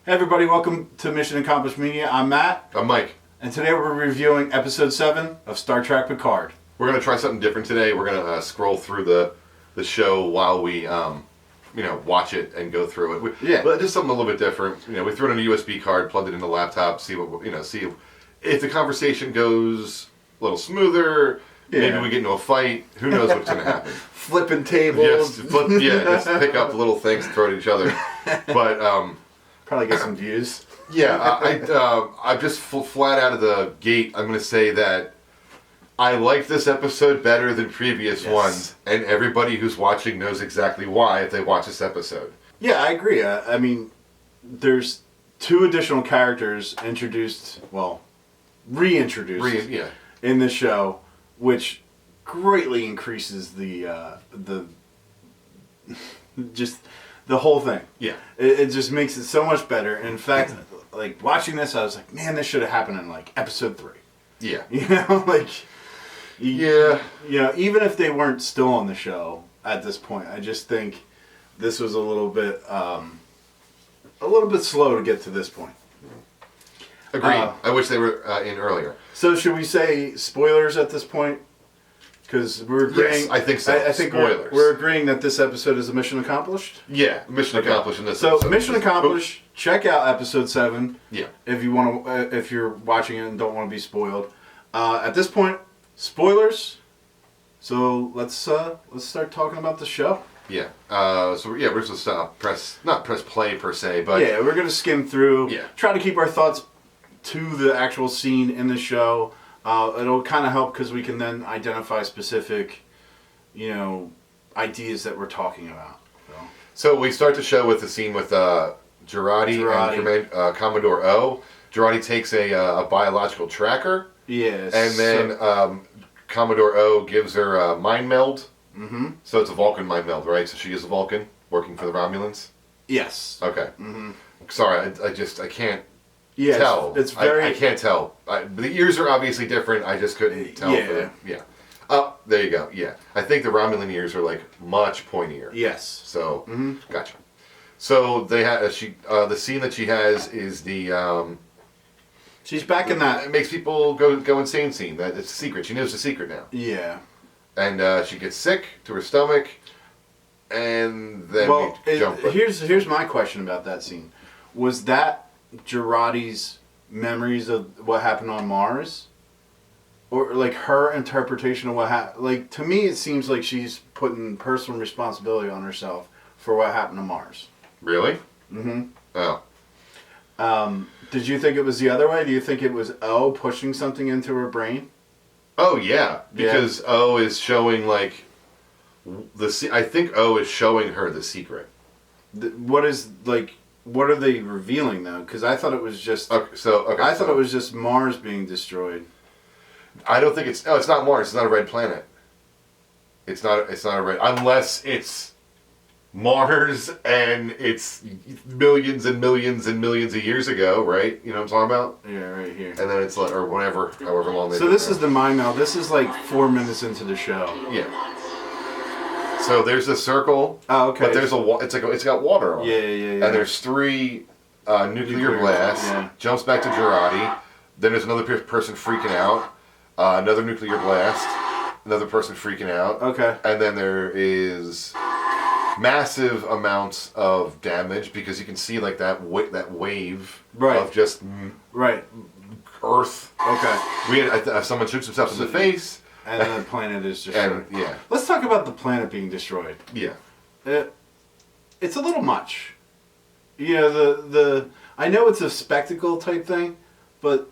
Hey everybody, welcome to Mission Accomplished Media. I'm Matt. I'm Mike. And today we're reviewing episode 7 of Star Trek Picard. We're going to try something different today. We're going to scroll through the show while we watch it and go through it. But just something a little bit different. We threw it in a USB card, plugged it in the laptop, see if the conversation goes a little smoother. Yeah. Maybe we get into a fight. Who knows what's going to happen? Flipping tables. Just pick up little things and throw it at each other. But probably get some views. Yeah, I just flat out of the gate, I'm going to say that I like this episode better than previous ones, and everybody who's watching knows exactly why if they watch this episode. Yeah, I agree. I mean, there's 2 additional characters reintroduced in the show, which greatly increases the whole thing. Yeah. It just makes it so much better. And in fact, like watching this, I was like, man, this should have happened in like episode 3. Yeah. Even if they weren't still on the show at this point, I just think this was a little bit slow to get to this point. Agreed. I wish they were in earlier. So should we say spoilers at this point? Because we're agreeing. Yes, I think so. I think spoilers. We're agreeing that this episode is a mission accomplished. Yeah, mission accomplished in this. So episode. Mission accomplished. Check out episode 7. Yeah. If you want to, if you're watching it and don't want to be spoiled, at this point, spoilers. So let's start talking about the show. Yeah. We're just not press play per se, but yeah, we're gonna skim through. Yeah. Try to keep our thoughts to the actual scene in the show. It'll kind of help because we can then identify specific, ideas that we're talking about. So we start the show with the scene with Jurati and Commodore O. Jurati takes a biological tracker. Yes. And then Commodore O gives her a mind meld. Mm-hmm. So it's a Vulcan mind meld, right? So she is a Vulcan working for the Romulans? Yes. Okay. Mm-hmm. Sorry, I can't. Yes, tell. It's very. I can't tell. The ears are obviously different. I just couldn't tell. Yeah. Oh, there you go. Yeah. I think the Romulan ears are like much pointier. Yes. So, Gotcha. So they have the scene that she has is the. She's back in that. It makes people go insane scene. That it's a secret. She knows the secret now. Yeah. And she gets sick to her stomach, and then we jump. Here's my question about that scene. Was that Jurati's memories of what happened on Mars, or like her interpretation of what happened? Like, to me, it seems like she's putting personal responsibility on herself for what happened to Mars. Really? Mm-hmm. Oh. Did you think it was the other way? Do you think it was O pushing something into her brain? Oh yeah, because O is showing like I think O is showing her the secret. What are they revealing though? Because I thought it was just. I thought it was just Mars being destroyed. I don't think it's. No, it's not Mars. It's not a red planet. It's not a red. Unless it's Mars and it's millions and millions and millions of years ago, right? You know what I'm talking about? Yeah, right here. And then it's like, or whatever, however long. So this is the mind meld. This is like 4 minutes into the show. Yeah. So there's a circle. Oh, okay. But there's it's got water on it. Yeah. And there's 3 nuclear blasts. Yeah. Jumps back to Jurati. Then there's another person freaking out. Another nuclear blast. Another person freaking out. Okay. And then there is massive amounts of damage because you can see like that wave of just Earth. Okay. We had someone shoots himself in the face. And then the planet is destroyed. Yeah. Let's talk about the planet being destroyed. Yeah. It's a little much. I know it's a spectacle type thing, but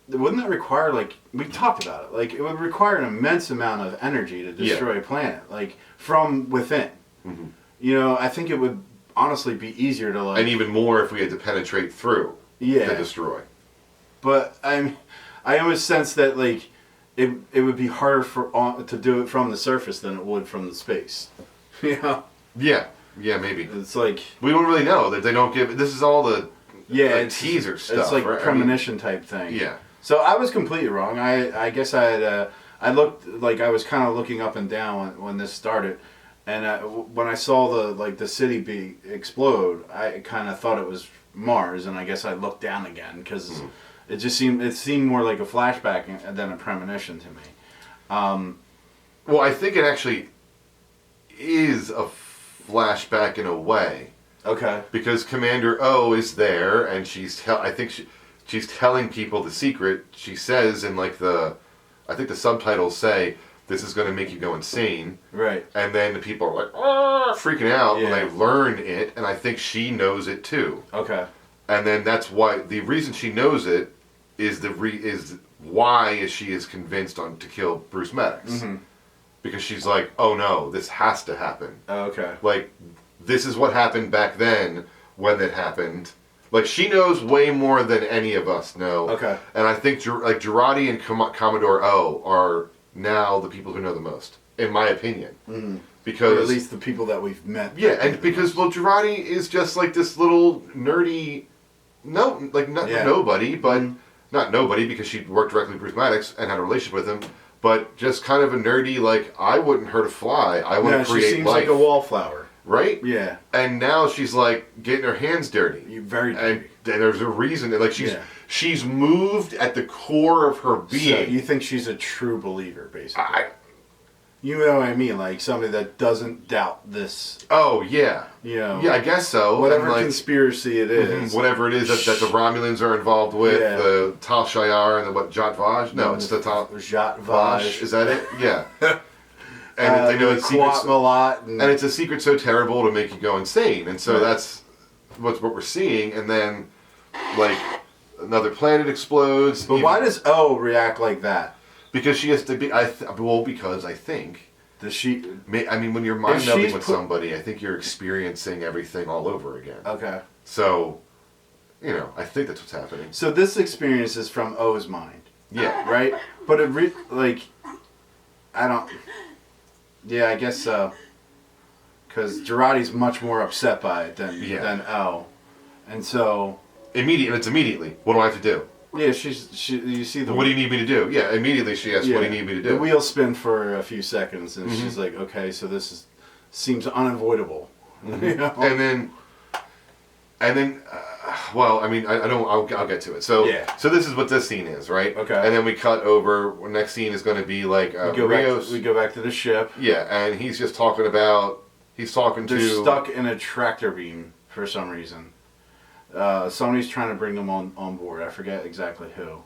wouldn't that require, like, we talked about it, like, it would require an immense amount of energy to destroy a planet, like, from within. Mm-hmm. I think it would honestly be easier to, like... And even more if we had to penetrate through to destroy. But I always sense that, like, it would be harder to do it from the surface than it would from the space. Yeah, maybe. It's like... We don't really know. That they don't give... This is all the teaser stuff. It's like premonition type thing. Yeah. So I was completely wrong. I guess I looked like I was kind of looking up and down when this started, And when I saw the city explode, I kind of thought it was Mars, and I guess I looked down again because it seemed more like a flashback than a premonition to me. Well, I think it actually is a flashback in a way. Okay. Because Commander O is there, and she's telling people the secret. She says in I think the subtitles say, "This is going to make you go insane." Right. And then the people are like, freaking out when they learn it, and I think she knows it too. Okay. And then that's why the reason she knows it is why she is convinced to kill Bruce Maddox. Mm-hmm. Because she's like, "Oh no, this has to happen." Okay. Like, this is what happened back then when it happened. Like, she knows way more than any of us know. Okay. And I think Jurati and Commodore O are now the people who know the most, in my opinion. Mm-hmm. Because, or at least the people that we've met. Yeah, and because, Jurati is just like this little nerdy, nobody, but not nobody because she worked directly with Bruce Maddox and had a relationship with him, but just kind of a nerdy, I wouldn't hurt a fly. I want to create she seems life. like a wallflower. Right? Yeah. And now she's getting her hands dirty. Very dirty. And there's a reason that she's moved at the core of her being. So you think she's a true believer, basically? You know what I mean? Like somebody that doesn't doubt this. Oh yeah. Yeah, I guess so. Whatever conspiracy it is. Whatever it is that the Romulans are involved with, the Tal Shiar and the Jat Vaj? No, it's the Tal Jat Vaj. Is that it? Yeah. And they know it's secrets, and it's a secret so terrible to make you go insane, and so that's what we're seeing. And then, another planet explodes. But why does O react like that? Because she has to be. Because I think. Does she? I mean, when you're mind melding with somebody, I think you're experiencing everything all over again. Okay. So, I think that's what's happening. So this experience is from O's mind. Yeah. Right. But I don't. Yeah, I guess so. Because Jurati's much more upset by it than O, and so it's immediately. What do I have to do? Yeah, you see the. What do you need me to do? Yeah, immediately she asks, "What do you need me to do?" The wheels spin for a few seconds, and she's like, "Okay, so this seems unavoidable." Mm-hmm. And then, well, I mean, I don't. I'll get to it. So this is what this scene is, right? Okay. And then we cut over. Next scene is going to be Rios. We go back to the ship. Yeah, and he's just talking about. They're stuck in a tractor beam for some reason. Somebody's trying to bring them on board. I forget exactly who.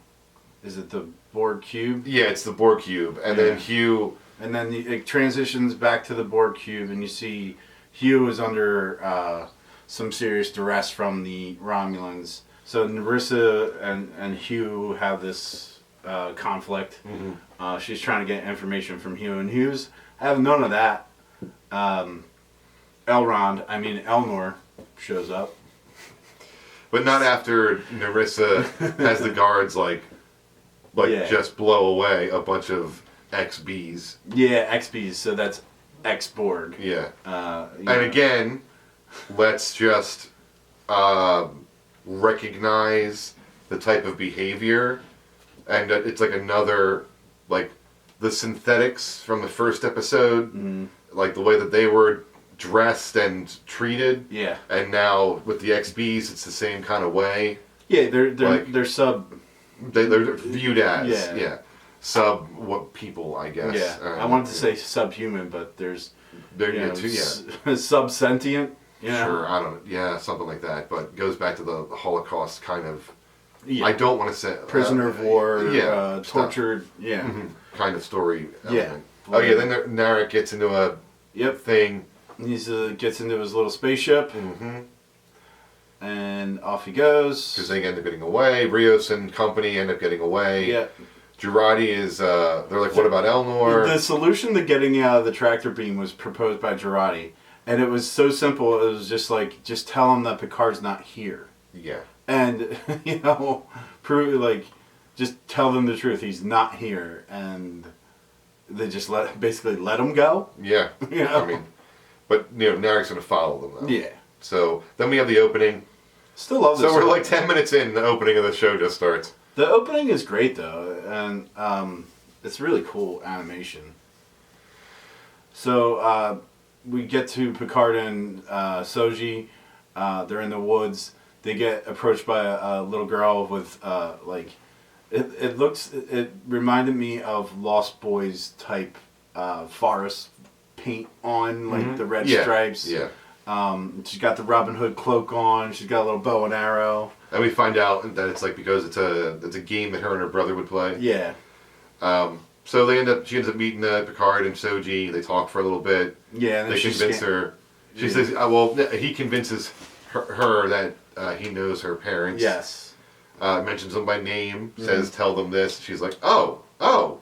Is it the Borg cube? Yeah, it's the Borg cube, and then Hugh. And then it transitions back to the Borg cube, and you see Hugh is under some serious duress from the Romulans. So Narissa and Hugh have this conflict. Mm-hmm. She's trying to get information from Hugh, and Hugh's have none of that. Elnor shows up. But not after Narissa has the guards just blow away a bunch of XBs. Yeah, XBs. So that's X-Borg. Yeah. And again, let's just recognize the type of behavior, and it's another the synthetics from the first episode, the way that they were dressed and treated. Yeah. And now with the XBs, it's the same kind of way. Yeah, they're sub. They're viewed as sub people, I guess. Yeah. I wanted to say subhuman, but there's sub-sentient. Sure, I don't. Yeah, something like that. But it goes back to the Holocaust kind of. Yeah. I don't want to say prisoner of war. Tortured. Yeah. Mm-hmm. Kind of story element. Oh yeah. Then Narek gets into a thing. He gets into his little spaceship, and off he goes. Because they end up getting away. Rios and company end up getting away. Yeah. Jurati is. They're like, what about Elnor? The solution to getting out of the tractor beam was proposed by Jurati, and it was so simple. It was just tell him that Picard's not here. Yeah. And prove just tell them the truth. He's not here, and they just basically let him go. Yeah. I mean. But, Narek's going to follow them, though. Yeah. So, then we have the opening. Still love this. So, we're 10 minutes in, the opening of the show just starts. The opening is great, though, and it's really cool animation. So, we get to Picard and Soji. They're in the woods. They get approached by a little girl with like it reminded me of Lost Boys type forest paint on, like the red stripes. Yeah. She's got the Robin Hood cloak on. She's got a little bow and arrow. And we find out that it's like because it's a game that her and her brother would play. Yeah. So she ends up meeting Picard and Soji. They talk for a little bit. Yeah. And they convince her. She says, "Well, he convinces her that he knows her parents." Yes. Mentions them by name. Says, "Tell them this." She's like, "Oh,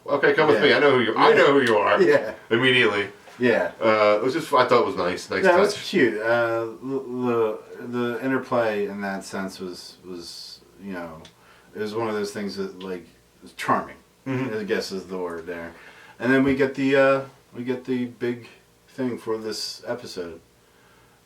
okay, come with me. I know who you. I know who you are." Yeah. Immediately. Yeah. It was just. I thought it was nice. Nice touch. That was cute. The interplay in that sense was it was one of those things that like was charming. I guess is the word there. And then we get the big thing for this episode.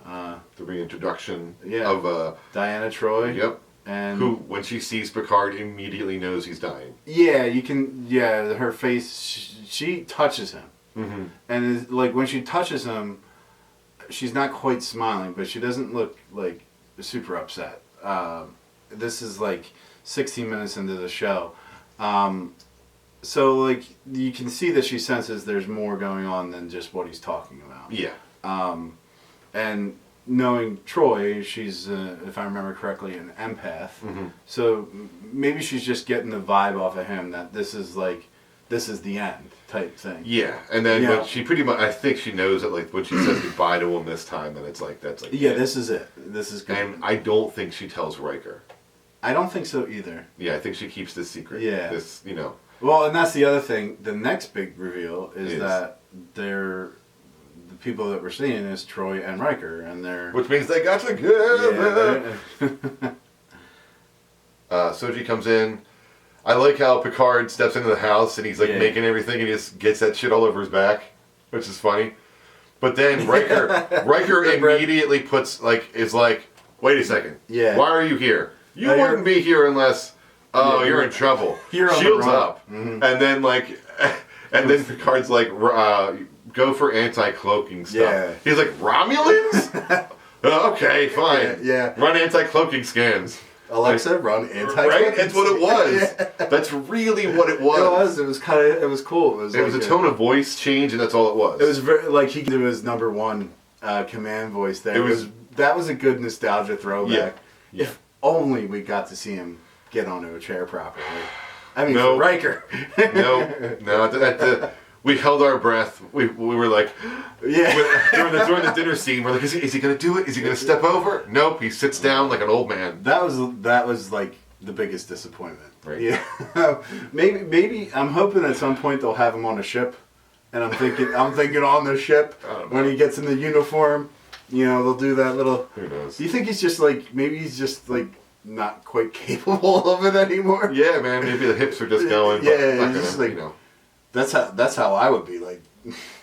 The reintroduction Yeah. of Diana Troy. Yep. And who, when she sees Picard, immediately knows he's dying. Yeah, you can. Yeah, her face. She touches him, and it's, like when she touches him, she's not quite smiling, but she doesn't look like super upset. This is like 16 minutes into the show, so like you can see that she senses there's more going on than just what he's talking about. Yeah. And knowing Troy, she's, if I remember correctly, an empath. So maybe she's just getting the vibe off of him that this is the end type thing. Yeah, and then but she pretty much, I think she knows that like when she says goodbye to him this time, then it's like that's like this is it. This is good. And I don't think she tells Riker. I don't think so either. Yeah, I think she keeps this secret. Yeah. This, Well, and that's the other thing. The next big reveal is that the people that we're seeing is Troy and Riker, and they're... Which means they got together! Yeah, Soji comes in. I like how Picard steps into the house and he's like making everything and he just gets that shit all over his back, which is funny. But then Riker immediately is like, wait a second. Yeah. Why are you here? You wouldn't be here unless... Oh, you're in trouble. Shields up. And then and then Picard's like, go for anti-cloaking stuff. Yeah. He's like, Romulans? Okay, fine. Yeah. Run anti-cloaking scans. Alexa, run anti-cloaking. Right? That's what it was. That's really what it was. It was cool. It was a tone of voice change, and that's all it was. It was very, like, he did his number one command voice there. That was a good nostalgia throwback. Yeah. If only we got to see him get onto a chair properly. I mean, for Riker. No. We held our breath. We were like, during the dinner scene, we're like, is he going to do it? Is he going to step over? Nope. He sits down like an old man. That was like the biggest disappointment. Right. Yeah. maybe I'm hoping at some point they'll have him on a ship, and I'm thinking on the ship when he gets in the uniform, they'll do that little. Who knows? Do you think he's just like not quite capable of it anymore? Yeah, man. Maybe the hips are just going. Yeah, just like That's how I would be. Like,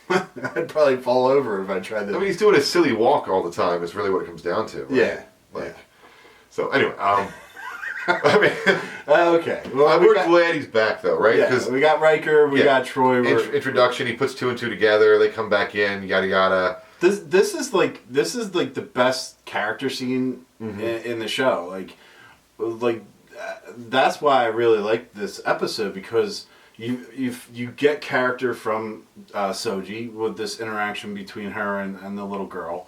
I'd probably fall over if I tried to. I mean, he's doing a silly walk all the time. Is really what it comes down to. Right? Yeah. So anyway, I mean, okay. Well, we're glad he's back though, right? Because we got Riker, we got Troy. Introduction. He puts two and two together. They come back in. Yada yada. This is like the best character scene in the show. Like that's why I really like this episode, because you get character from Soji with this interaction between her and the little girl.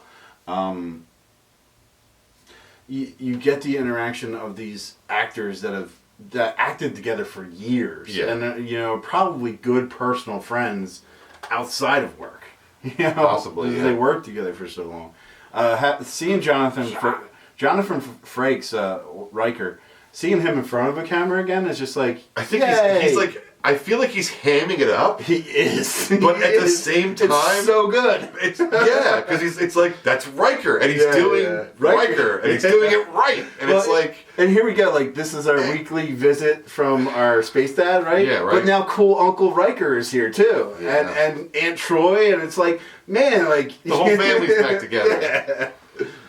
You get the interaction of these actors that acted together for years, and probably good personal friends outside of work. Possibly, they worked together for so long. Seeing Jonathan Frakes, Riker, seeing him in front of a camera again is just like, I think he's like, I feel like he's hamming it up. He is, but at the same time, it's so good. Because it's like that's Riker, and he's doing Riker, and he's doing it right, and it's like, and here we go, like this is our weekly visit from our space dad, right? Yeah, right. But now cool Uncle Riker is here too, and Aunt Troy, and it's like, man, like the whole family's back together.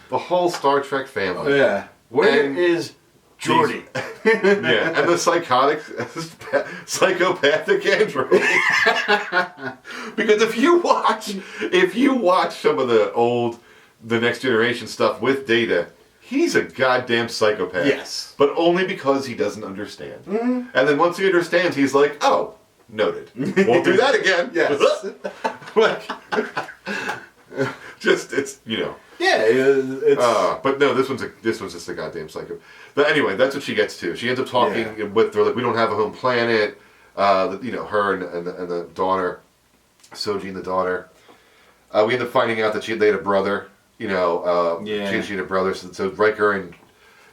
The whole Star Trek family. Yeah. Where is Jordy. Yeah, and the psychopathic android. Because if you watch some of the Next Generation stuff with Data, he's a goddamn psychopath. Yes. But only because he doesn't understand. Mm-hmm. And then once he understands, he's like, oh, noted. Won't do that again. Yes. Like, just, it's, Yeah, it's... but no, this one's just a goddamn psycho. But anyway, that's what she gets to. She ends up talking with her, like, we don't have a home planet. Her and the daughter, Soji and the daughter. We end up finding out that they had a brother. She had a brother. So Riker and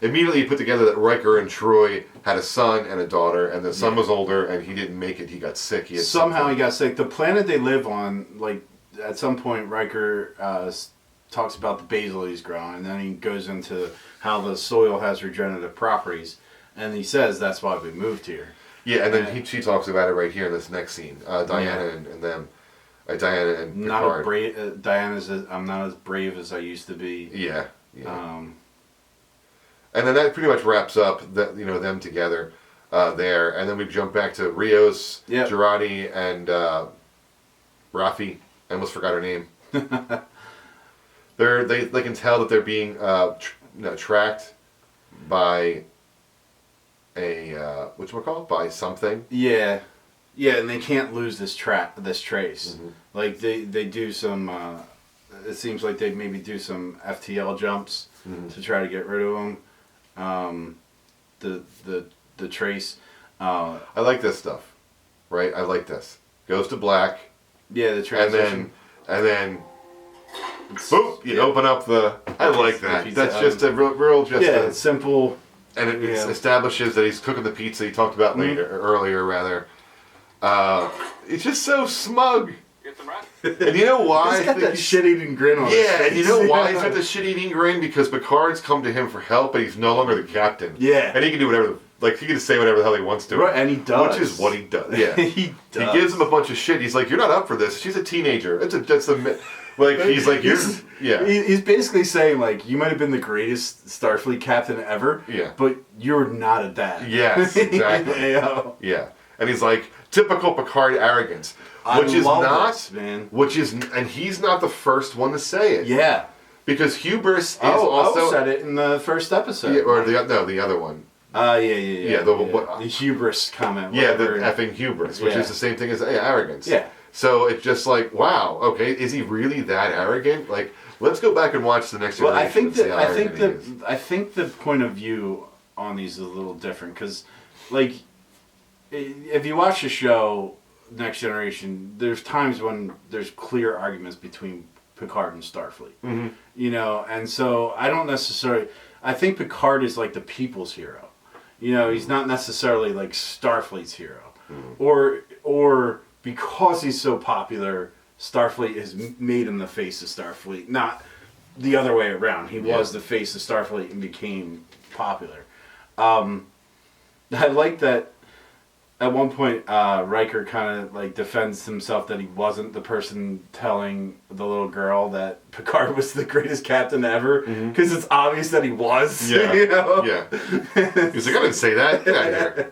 immediately put together that Riker and Troy had a son and a daughter, and the son was older, and he didn't make it. He got sick. He got sick. The planet they live on, like at some point, Riker talks about the basil he's growing, and then he goes into how the soil has regenerative properties, and he says that's why we moved here. Yeah, and then she talks about it right here in this next scene. Diana and them. Diana and Picard. Diana's. I'm not as brave as I used to be. Yeah. And then that pretty much wraps up them together there, and then we jump back to Rios, Jurati, and Rafi. I almost forgot her name. They can tell that they're being tracked by by something. Yeah, and they can't lose this trace. Mm-hmm. Like they do some. It seems like they maybe do some FTL jumps to try to get rid of them. The trace. I like this stuff, right? I like this. Goes to black. Yeah, the transition. And then boop, you open up the... I like that. That's just a real it's simple. And it establishes that he's cooking the pizza he talked about earlier. It's just so smug. And you know why? He's got that shit-eating grin on his face. Yeah, and you know why he's got the shit-eating grin? Because Picard's come to him for help, but he's no longer the captain. Yeah. And he can do whatever... Like, he can just say whatever the hell he wants to. Right, and he does. Which is what he does. Yeah. He does. He gives him a bunch of shit. He's like, you're not up for this. She's a teenager. He's like, He's basically saying, like, you might have been the greatest Starfleet captain ever, but you're not a dad. Yes, exactly. Yeah. And he's like, typical Picard arrogance. And he's not the first one to say it. Yeah. Because hubris is also... said it in the first episode. Yeah, or the other one. Yeah. The hubris comment. Yeah, the effing hubris, which is the same thing as arrogance. Yeah. So it's just like, wow, okay, is he really that arrogant? Like, let's go back and watch the Next Generation. I think the point of view on these is a little different because, like, if you watch the show Next Generation, there's times when there's clear arguments between Picard and Starfleet. Mm-hmm. And so I don't necessarily. I think Picard is like the people's hero. He's not necessarily like Starfleet's hero, or because he's so popular, Starfleet has made him the face of Starfleet, not the other way around. He was the face of Starfleet and became popular. I like that at one point Riker kind of like defends himself that he wasn't the person telling the little girl that Picard was the greatest captain ever, because it's obvious that he was. Yeah. Yeah. He's like, I didn't say that. Get out of here.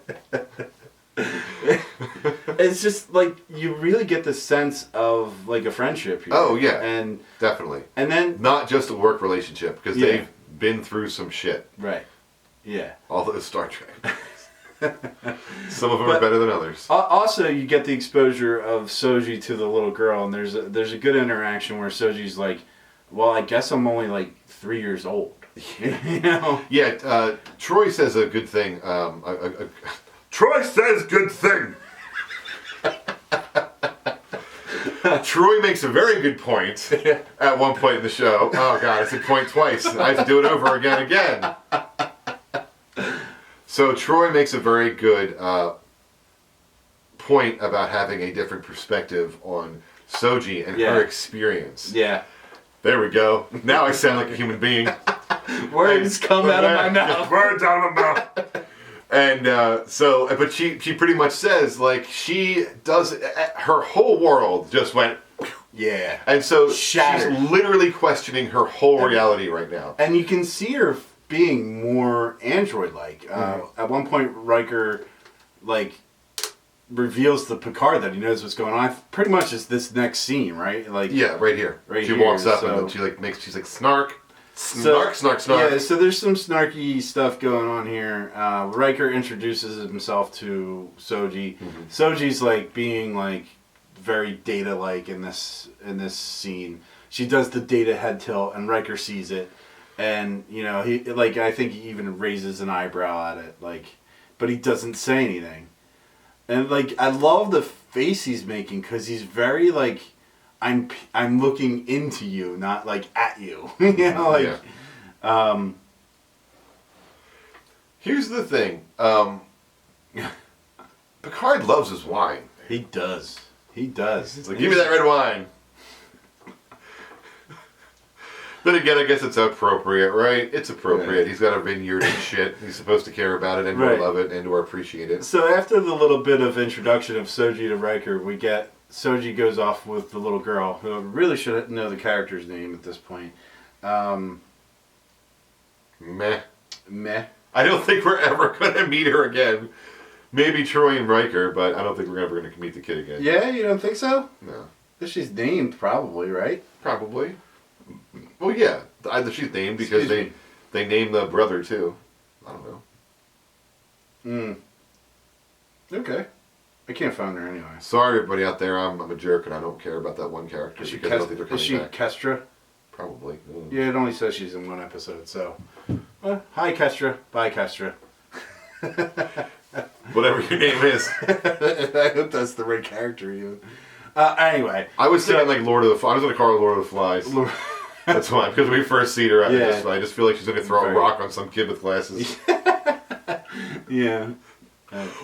It's just like you really get the sense of like a friendship here. Oh yeah, and definitely. And then not just a work relationship because they've been through some shit. Right. Yeah. Although Star Trek. Some of them are better than others. Also, you get the exposure of Soji to the little girl, and there's a good interaction where Soji's like, "Well, I guess I'm only like 3 years old." Yeah. Troy says a good thing. Troy says good thing. Troy makes a very good point at one point in the show. Oh God, I said point twice. I have to do it over again. So Troy makes a very good point about having a different perspective on Soji and her experience. Yeah. There we go. Now I sound like a human being. Words come out of my mouth. Words out of my mouth. And but she pretty much says, like, she does, her whole world just went, yeah. And so shattered. She's literally questioning her whole reality right now. And you can see her being more android-like. At one point, Riker, like, reveals to Picard that he knows what's going on. Pretty much is this next scene, right? Like, yeah, right here. She walks up and then she's like, snark. Snark. Yeah, so there's some snarky stuff going on here. Riker introduces himself to Soji. Soji's like being like very Data-like in this scene. She does the Data head tilt, and Riker sees it, and he like I think he even raises an eyebrow at it, like, but he doesn't say anything. And like I love the face he's making because he's very like. I'm looking into you, not like at you. Yeah. Here's the thing. Picard loves his wine. He does. He's like, give me that red wine. Then again, I guess it's appropriate, right? It's appropriate. Yeah. He's got a vineyard and shit. He's supposed to care about it and or love it and or appreciate it. So after the little bit of introduction of Soji to Riker, we get Soji goes off with the little girl, who really should know the character's name at this point. Meh. I don't think we're ever going to meet her again. Maybe Troy and Riker, but I don't think we're ever going to meet the kid again. Yeah, you don't think so? No. She's named, probably, right? Probably. Well, yeah. Either she's named because they named the brother, too. I don't know. Okay. I can't find her anyway. Sorry, everybody out there. I'm a jerk, and I don't care about that one character. Is she back. Kestra? Probably. Yeah, it only says she's in one episode, so... hi, Kestra. Bye, Kestra. Whatever your name is. I hope that's the right character, even. Anyway. I was thinking like Lord of the Flies. I was going to call her Lord of the Flies. That's fine, because when we first see her, I just feel like she's going to throw a rock on some kid with glasses. Yeah.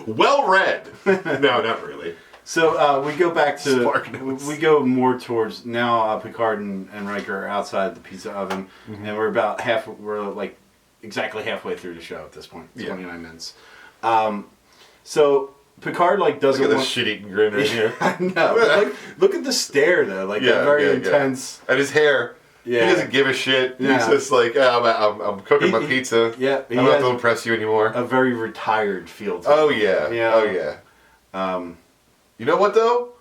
Well read. No, not really. So we go back to we go more towards now. Picard and Riker are outside the pizza oven, and we're about we're like exactly halfway through the show at this point. 29 minutes. So Picard like doesn't look at this shit-eating grin right here. I know. Like, look at the stare though. Like very intense. And his hair. Yeah. He doesn't give a shit. Yeah. He's just like, I'm cooking my pizza. Yeah. I don't have to impress you anymore. A very retired feel to him. Oh, yeah. Oh, yeah. You know what, though?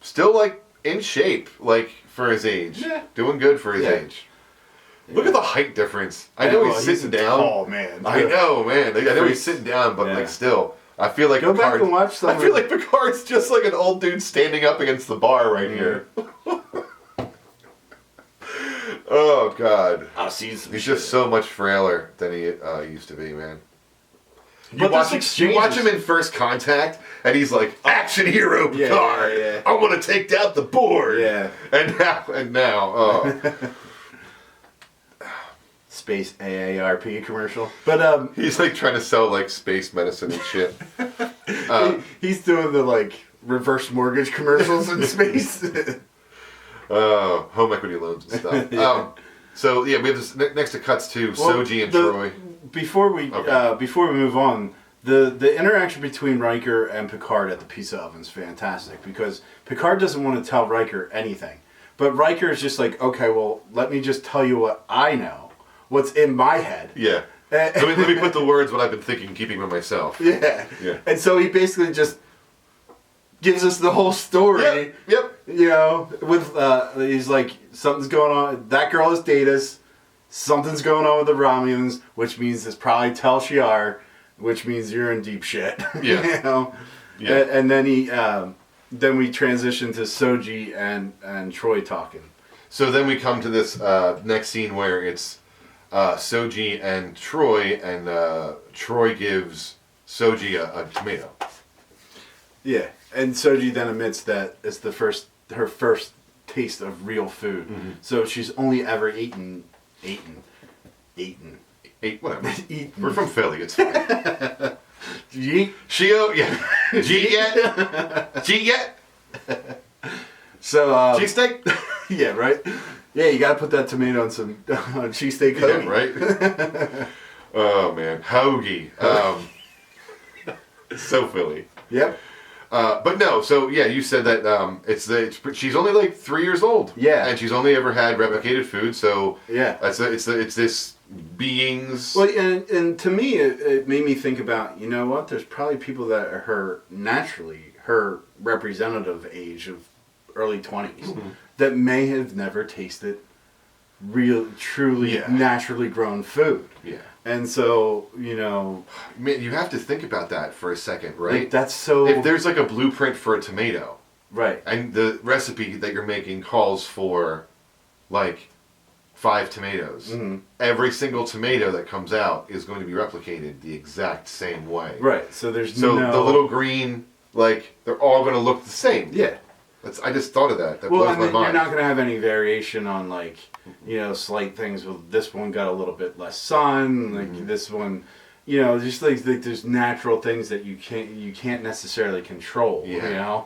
Still, like, in shape, like, for his age. Yeah. Doing good for his age. Yeah. Look at the height difference. I know he's sitting down. Tall man. I know, man. I know he's sitting down, but, like, still. I feel like Go back and watch some. I feel like Picard's just like an old dude standing up against the bar right here. Oh, God. He's just so much frailer than he used to be, man. You watch him in First Contact, and he's like, action hero Picard. Yeah. I want to take down the board. Yeah. And now, Space AARP commercial. But he's like trying to sell like space medicine and shit. He's doing the like reverse mortgage commercials in space. Home equity loans and stuff. So yeah, we have this next to cuts to Soji and Troy. Before we move on, the interaction between Riker and Picard at the pizza oven is fantastic because Picard doesn't want to tell Riker anything, but Riker is just like, okay, well, let me just tell you what I know, what's in my head. Yeah. Let me put the words what I've been thinking, keeping to myself. Yeah. Yeah. And so he basically just gives us the whole story. Yep. You know, with he's like, something's going on. That girl is Data's. Something's going on with the Romulans, which means it's probably Tal Shiar, which means you're in deep shit. Yeah. You know. Yeah. And then then we transition to Soji and Troy talking. So then we come to this next scene where it's Soji and Troy, and Troy gives Soji a tomato. Yeah, and Soji then admits that it's her first taste of real food. Mm-hmm. So she's only ever eaten. Whatever. We're from Philly. It's fine. Yeet. Shio, yeah. Jeet yet? Jeet yet? So, cheesesteak? Yeah, right? Yeah, you gotta put that tomato on some cheesesteak hoagie. Yeah, right? Oh, man. Hoagie. So Philly. Yep. But no, so yeah, you said that she's only like 3 years old. Yeah. And she's only ever had replicated food, so yeah, it's this beings. Well, and to me, it made me think about, you know what? There's probably people that are her representative age of early 20s that may have never tasted truly naturally grown food. Yeah. And so, you know, Man, you have to think about that for a second, right? like that's so. If there's like a blueprint for a tomato, right, and the recipe that you're making calls for like 5 tomatoes, every single tomato that comes out is going to be replicated the exact same way. right. So there's So the little green, like, they're all going to look the same. yeah. I just thought of that. That Well, blows and my then mind. you're not going to have any variation on, like, you know, slight things. Well, this one got a little bit less sun. Like this one, you know, just like there's natural things that you can't necessarily control. Yeah. You know.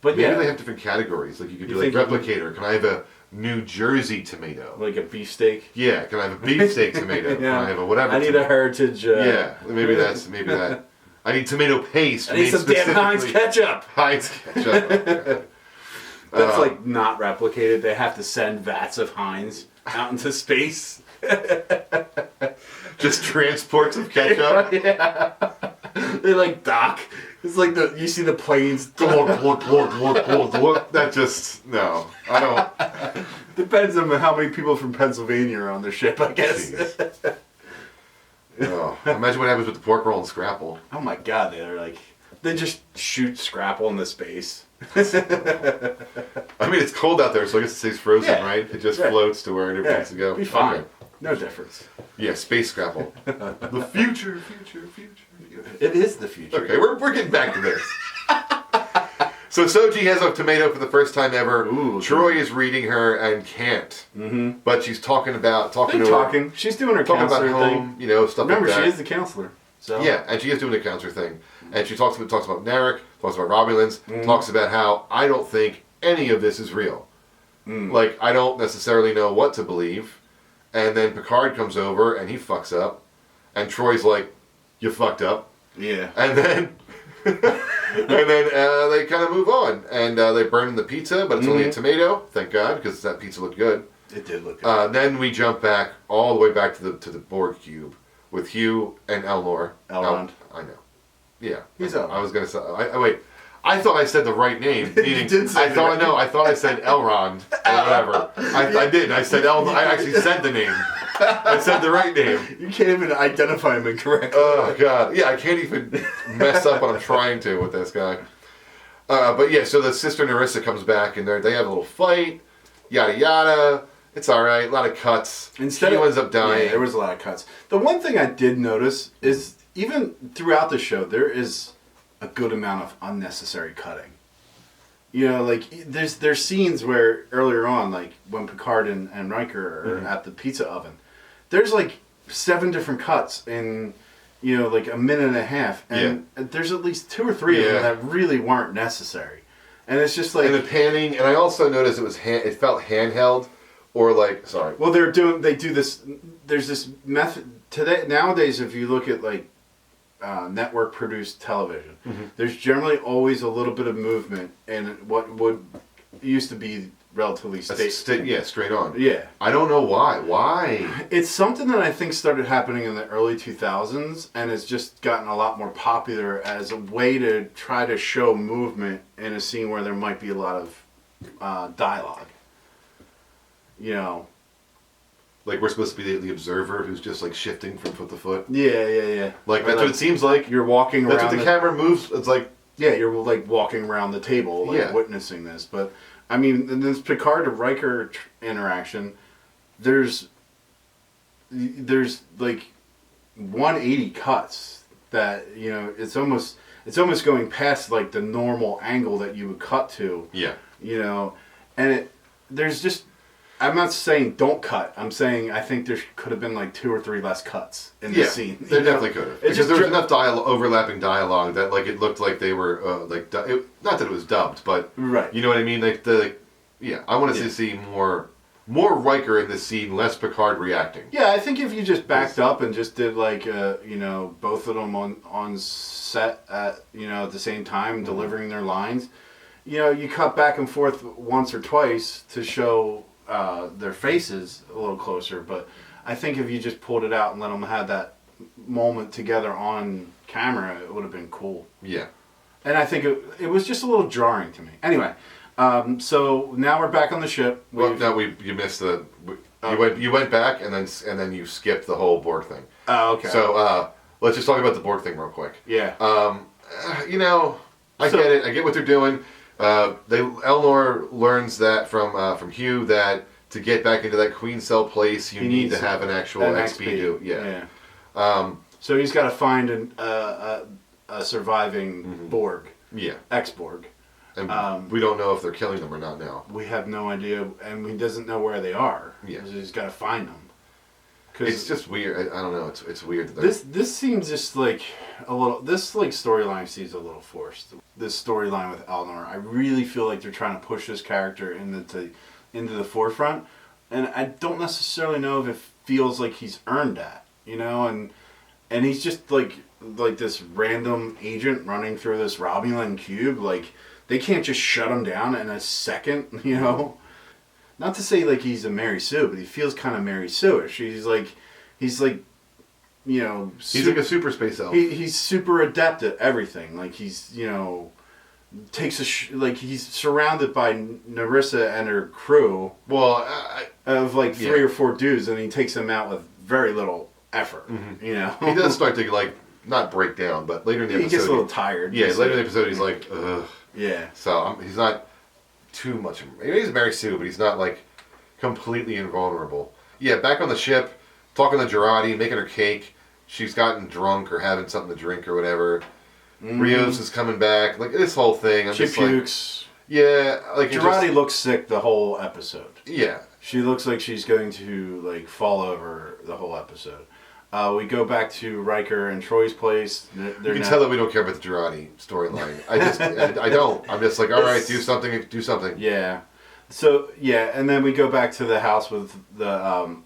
But Maybe yeah, they have different categories. Like you could You do like think- replicator. Can I have a New Jersey tomato? like a beefsteak. Yeah. Can I have a beefsteak tomato? Can I have a whatever? I need a tomato? heritage. Yeah. Maybe that. I need tomato paste. I need some damn Heinz specifically- ketchup. Heinz ketchup. That's like not replicated. They have to send vats of Heinz out into space. Just transports of ketchup. Yeah. They like dock. It's like you see the planes. That just no. I don't. Depends on how many people from Pennsylvania are on the ship, I guess. Jeez. Oh, imagine what happens with the pork roll and scrapple. Oh my god, they just shoot scrapple into space. I mean, it's cold out there, so I guess it stays frozen, Yeah. right? It just Right. floats to where it Yeah, needs to go. be fine. Okay. No difference. Yeah, space scrapple. The future. It is the future. Okay, we're getting back to this. So Soji has a tomato for the first time ever. Ooh, Troy is reading her and can't. Mm-hmm. But she's talking They're to her. talking. She's doing her Talking about counselor home, thing. you know, stuff Remember, like that. she is the counselor. So Yeah, and she is doing the counselor thing. And she talks about Narek, talks about Romulans, talks about how I don't think any of this is real. Like, I don't necessarily know what to believe. And then Picard comes over and he fucks up. And Troy's like, you fucked up. Yeah. And then they kind of move on. And they burn the pizza, but it's only a tomato. Thank God, because that pizza looked good. It did look good. Then we jump back all the way back to the Borg cube with Hugh and Elnor. Elrond. I know. Yeah. He's I was gonna say. Wait. I thought I said the right name. Meaning, did say I thought I said Elrond or whatever. I didn't. I said I actually said the name. I said the right name. You can't even identify him incorrectly. Oh God. Yeah, I can't even mess up what I'm trying to with this guy. But yeah, so the sister Narissa comes back and they have a little fight. Yada yada. It's all right. A lot of cuts. Instead Hugh ends up dying. Yeah, there was a lot of cuts. The one thing I did notice is even throughout the show, there is a good amount of unnecessary cutting. You know, like there's scenes where earlier on, like when Picard and Riker are at the pizza oven, there's like 7 different cuts in, you know, like a minute and a half, and there's at least 2 or 3 of them that really weren't necessary, and it's just like and the panning. And I also noticed it felt handheld. Or like, sorry. Well, they do this. There's this method today. Nowadays, if you look at like network produced television, there's generally always a little bit of movement in what would used to be relatively straight on. Yeah. I don't know why. Why? It's something that I think started happening in the early 2000s and has just gotten a lot more popular as a way to try to show movement in a scene where there might be a lot of dialogue. You know, Like we're supposed to be the observer who's just like shifting from foot to foot. yeah. Like that's what it seems like. You're walking around. That's what the camera moves. It's like you're like walking around the table, like witnessing this. But I mean, in this Picard to Riker interaction, there's like 180 cuts that, you know, it's almost going past like the normal angle that you would cut to. Yeah. You know, and there's just. I'm not saying don't cut. I'm saying I think there could have been like 2 or 3 less cuts in the scene. They definitely could have. Because there was enough overlapping dialogue that like it looked like they were not that it was dubbed, but right. You know what I mean? Like I wanted to see more Riker in this scene, less Picard reacting. Yeah, I think if you just backed up and just did like both of them on set at at the same time delivering their lines, you cut back and forth once or twice to show their faces a little closer. But I think if you just pulled it out and let them have that moment together on camera, it would have been cool. Yeah. And I think it was just a little jarring to me. Anyway, so now we're back on the ship. You missed the. You went back and then you skipped the whole Borg thing. Oh, okay. So let's just talk about the Borg thing real quick. Yeah. I get it. I get what they're doing. Elnor learns that from Hugh that to get back into that Queen Cell place, you need to have an actual XP do. Yeah. So he's got to find a surviving Borg. Yeah. Ex-Borg. And we don't know if they're killing them or not now. We have no idea, and he doesn't know where they are. Yeah. So he's got to find them. It's just weird. I don't know. It's weird. This seems just like a little. This storyline seems a little forced. This storyline with Elnor, I really feel like they're trying to push this character into the forefront, and I don't necessarily know if it feels like he's earned that. And he's just like this random agent running through this Romulan cube. Like they can't just shut him down in a second. Not to say like he's a Mary Sue, but he feels kind of Mary Sue-ish. He's like, he's like a super space elf. He's super adept at everything. Like he's takes he's surrounded by Narissa and her crew. Well, of like 3 or 4 dudes, and he takes them out with very little effort. Mm-hmm. He does start to not break down, but later in the episode he gets a little tired. Yeah, later in the episode he's like, ugh. Yeah. So he's not too much. He's a Mary Sue, but he's not like completely invulnerable. Yeah, back on the ship, talking to Jurati, making her cake. She's gotten drunk or having something to drink or whatever. Rios is coming back. Like this whole thing. She pukes. Jurati looks sick the whole episode. Yeah. She looks like she's going to fall over the whole episode. We go back to Riker and Troy's place. You can tell that we don't care about the Jurati storyline. I don't. I'm just like, all right, do something. Yeah. So, yeah, and then we go back to the house with the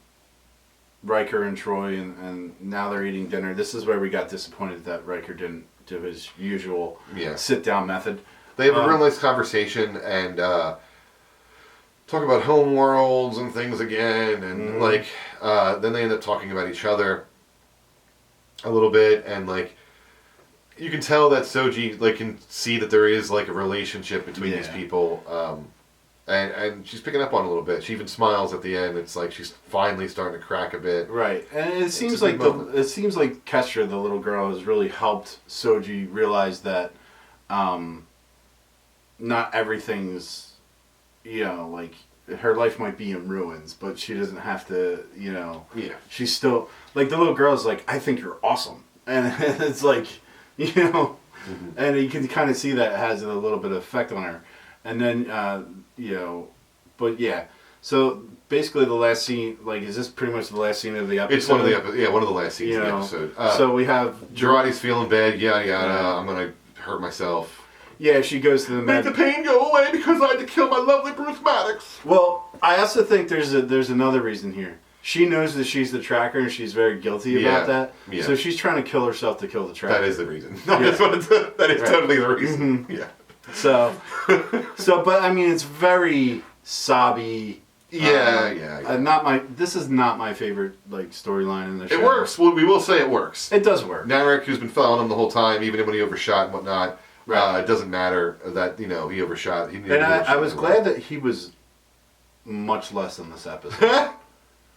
Riker and Troy, and now they're eating dinner. This is where we got disappointed that Riker didn't do his usual sit-down method. They have a real nice conversation and talk about home worlds and things again, and then they end up talking about each other a little bit, and you can tell that Soji can see that there is a relationship between these people, and she's picking up on it a little bit. She even smiles at the end. It's like she's finally starting to crack a bit. Right, and it seems like Kestra, the little girl, has really helped Soji realize that not everything's her life might be in ruins, but she doesn't have to, she's still, the little girl's like, I think you're awesome. And it's and you can kind of see that it has a little bit of effect on her. And then, but yeah. So basically the last scene, is this pretty much the last scene of the episode? It's one of the last scenes of the episode. So we have... Jurati's feeling bad, I'm going to hurt myself. Yeah, she goes to the Make the pain go away because I had to kill my lovely Bruce Maddox. Well, I also think there's another reason here. She knows that she's the tracker and she's very guilty about that. Yeah. So she's trying to kill herself to kill the tracker. That is the reason. That is totally the reason. Mm-hmm. Yeah. So, but I mean, it's very sobby. Yeah. This is not my favorite storyline in the show. It works. Well, we will say it works. It does work. Narek, who's been following him the whole time, even when he overshot and whatnot. Right. It doesn't matter that he overshot. I was glad that he was much less in this episode.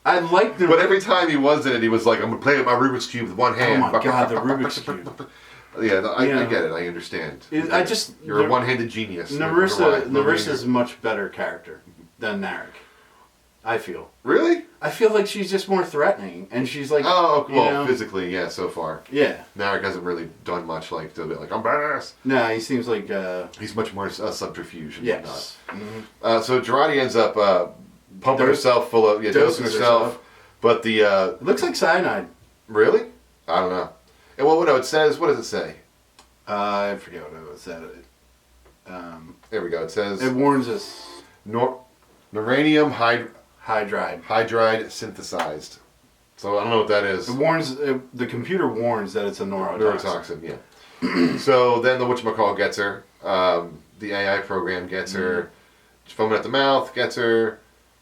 I liked him, but every time he was in it, he was like, "I'm gonna play with my Rubik's cube with one hand." Oh my god, the Rubik's cube! I get it. I understand. You're a one-handed genius. Narissa's a much better character than Narek. I feel. Really? I feel like she's just more threatening, and she's like... physically, yeah, so far. Yeah. Narek hasn't really done much, I'm badass. No, he seems like... he's much more subterfuge and yes. whatnot. Mm-hmm. So Jurati ends up pumping herself full of... Yeah, dosing herself. But the... it looks like cyanide. Really? I don't know. And it says... What does it say? I forget what it said. There we go. It says... It warns us. Neuranium Hydride synthesized. So I don't know what that is. It warns. The computer warns that it's a neurotoxin. Yeah. So then the whatchamacallit gets her. The AI program gets her. Foaming at the mouth gets her.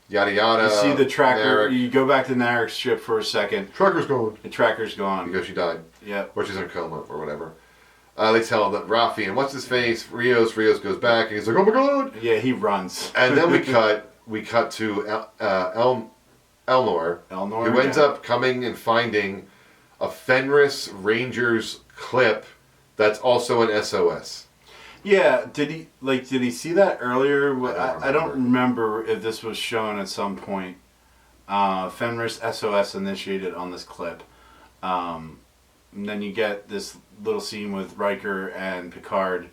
Yada yada. You see the tracker. Narek. You go back to Narek's ship for a second. Tracker's gone. The tracker's gone Because she died. Yep. Or she's in a coma or whatever. They tell that Rafi and what's his face? Rios goes back and he's like, oh my god. Yeah, he runs. And then we cut to Elnor, who ends up coming and finding a Fenris Rangers clip that's also an SOS. Yeah, did he see that earlier? I don't remember. remember if this was shown at some point. Fenris SOS initiated on this clip. And then you get this little scene with Riker and Picard.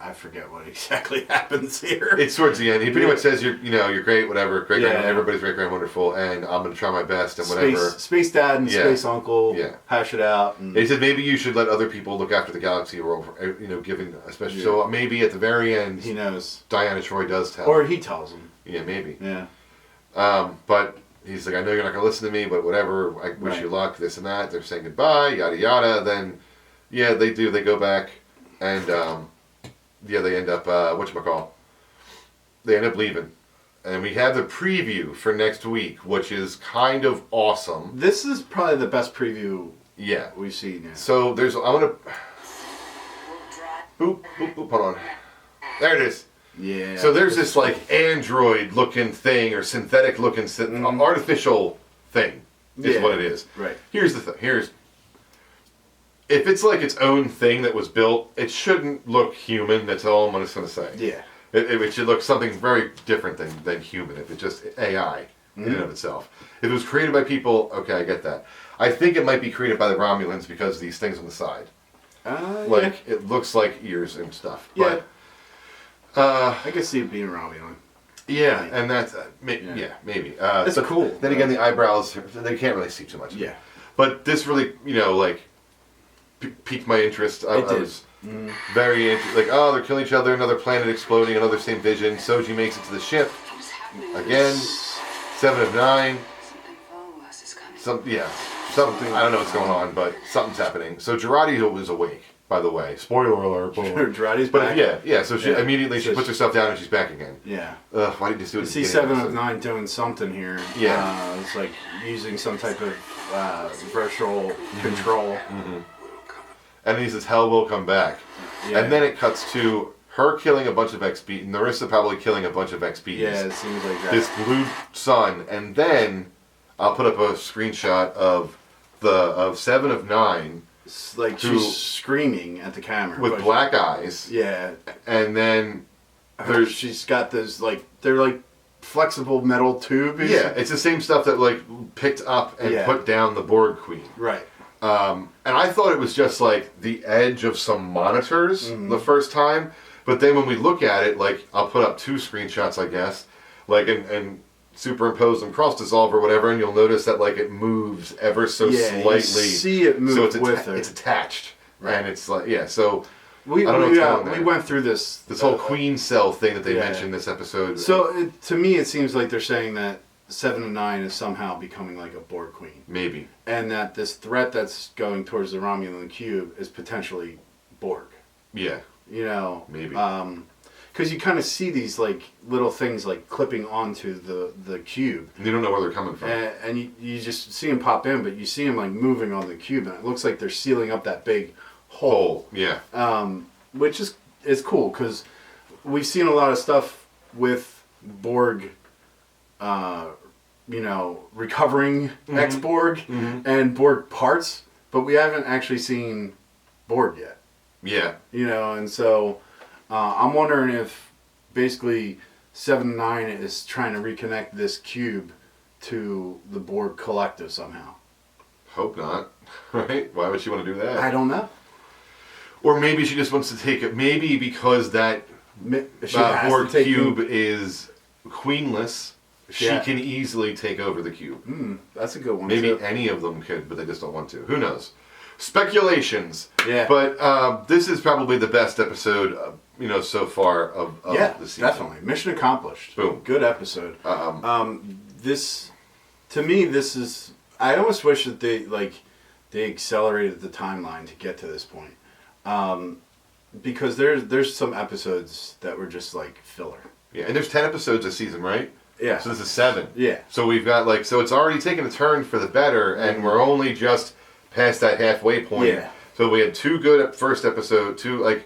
I forget what exactly happens here. It's towards the end. He pretty much says, you're great, whatever. Great, Yeah. everybody's great, grand, wonderful, and I'm going to try my best and whatever. Space dad and Yeah. space uncle Yeah. hash it out. And He said maybe you should let other people look after the galaxy, or given especially. Yeah. So maybe at the very end, he knows. Diana Troy does tell. Or he tells him. Yeah, maybe. Yeah. But he's like, I know you're not going to listen to me, but whatever. I wish Right. you luck. This and that. They're saying goodbye. Yada yada. Then, yeah, they do. They go back, and they end up They end up leaving, and we have the preview for next week, which is kind of awesome. This is probably the best preview Yeah. we've seen yet. So there's. I want to. Boop boop boop. Hold on. There it is. Yeah. So there's this like android-looking thing or synthetic-looking, artificial thing is Yeah. what it is. Right. Here's the thing. If it's like its own thing that was built, it shouldn't look human. That's all I'm just going to say. Yeah. It should look something very different than human. If it's just AI in and of itself. If it was created by people, okay, I get that. I think it might be created by the Romulans because of these things on the side. Like it looks like ears and stuff. Yeah. But, I can see it being Romulan. yeah, and that's maybe. It's but cool. Then again, the eyebrows they can't really see too much. Yeah. But this really, piqued my interest. I was very like, oh, they're killing each other. Another planet exploding. Another same vision. Soji makes it to the ship again. 7 of 9. Something. I don't know what's going on, but something's happening. So Girardi was awake. By the way, spoiler alert. Girardi's But back. yeah. So she immediately she puts herself down and she's back again. Yeah. Why did you just do it? You see 7 of 9 doing something here. Yeah. It's like using some type of virtual control. And he says, hell will come back. Yeah. And then it cuts to her killing a bunch of XP, and Narissa probably killing a bunch of XPs. Yeah, it seems like that. This blue sun, and then I'll put up a screenshot of 7 of 9 It's like she's screaming at the camera. with black eyes. Yeah. And then She's got those, they're like flexible metal tubes. Yeah, it's the same stuff that picked up and put down the Borg Queen. Right. And I thought it was just the edge of some monitors the first time, but then when we look at it, I'll put up 2 screenshots, I guess, and superimpose them, cross dissolve or whatever, and you'll notice that it moves ever so slightly. You see it move so it's with her. It's attached, Right. and it's so. We I don't know what's going on there. went through this whole queen cell thing that they yeah. mentioned this episode. So to me, it seems like they're saying that 7 of 9 is somehow becoming like a Borg Queen. Maybe. And that this threat that's going towards the Romulan cube is potentially Borg. Yeah. Maybe. Because you kind of see these little things clipping onto the cube. And you don't know where they're coming from. And you just see them pop in, but you see them moving on the cube, and it looks like they're sealing up that big hole. Yeah. Which is cool because we've seen a lot of stuff with Borg. Recovering ex-Borg and Borg parts, but we haven't actually seen Borg yet. Yeah. And so I'm wondering if basically 7 of 9 is trying to reconnect this cube to the Borg collective somehow. Hope not. Right? Why would she want to do that? I don't know. Or maybe she just wants to take it. Maybe because that Borg cube is queenless, she can easily take over the cube. That's a good one. Maybe any of them could, but they just don't want to. Who knows? Speculations. Yeah. But this is probably the best episode, so far of the season. Definitely. Mission accomplished. Boom. Good episode. This, to me, this is. I almost wish that they accelerated the timeline to get to this point, because there's some episodes that were just like filler. Yeah, and there's 10 episodes a season, right? Yeah. So this is 7. Yeah. So we've got so it's already taken a turn for the better, and we're only just past that halfway point. Yeah. So we had 2 good first episode, 2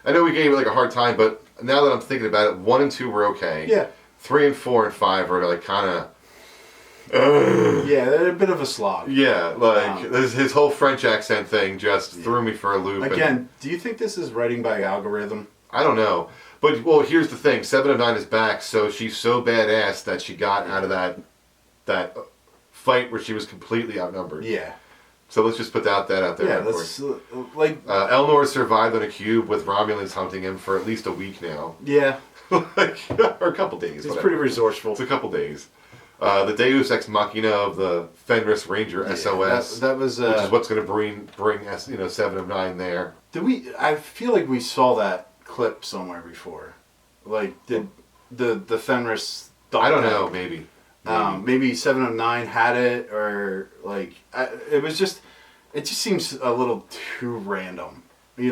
I know we gave it a hard time, but now that I'm thinking about it, 1 and 2 were okay. Yeah. 3 and 4 and 5 are kind of. Yeah, they're a bit of a slog. Yeah, his whole French accent thing just threw me for a loop. Again, do you think this is writing by algorithm? I don't know. But, here's the thing. 7 of 9 is back, so she's so badass that she got out of that fight where she was completely outnumbered. Yeah. So let's just put that out there. Yeah, that's Elnor survived on a cube with Romulans hunting him for at least a week now. Yeah. Or a couple days. He's pretty resourceful. It's a couple days. The Deus Ex Machina of the Fenris Ranger SOS. That was which is what's going to bring 7 of 9 there. I feel like we saw that clip somewhere before. Did the Fenris? I don't know. Maybe. Maybe 7 of 9 had it, or it just seems a little too random. He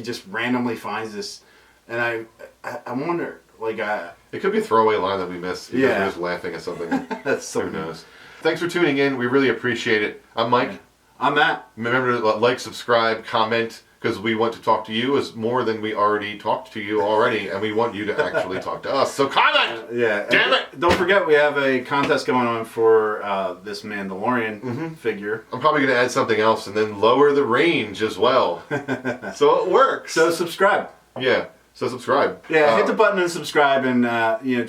just randomly finds this, and I wonder. It could be a throwaway line that we missed. Yeah. We're just laughing at something. That's something. Who knows? Thanks for tuning in. We really appreciate it. I'm Mike. Yeah. I'm Matt. Remember to like, subscribe, comment, because we want to talk to you as more than we already talked to you already, and we want you to actually talk to us. So comment! Yeah. Damn it! Don't forget, we have a contest going on for this Mandalorian figure. I'm probably going to add something else and then lower the range as well. So it works. So subscribe. Yeah. So subscribe. Yeah, hit the button and subscribe, and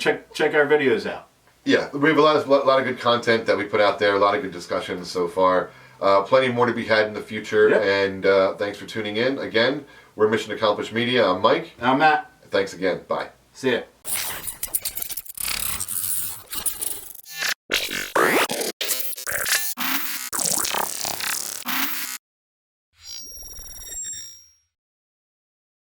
check our videos out. Yeah, we have a lot of good content that we put out there. A lot of good discussions so far. Plenty more to be had in the future. Yep. And thanks for tuning in. Again, we're Mission Accomplished Media. I'm Mike. I'm Matt. Thanks again. Bye. See ya.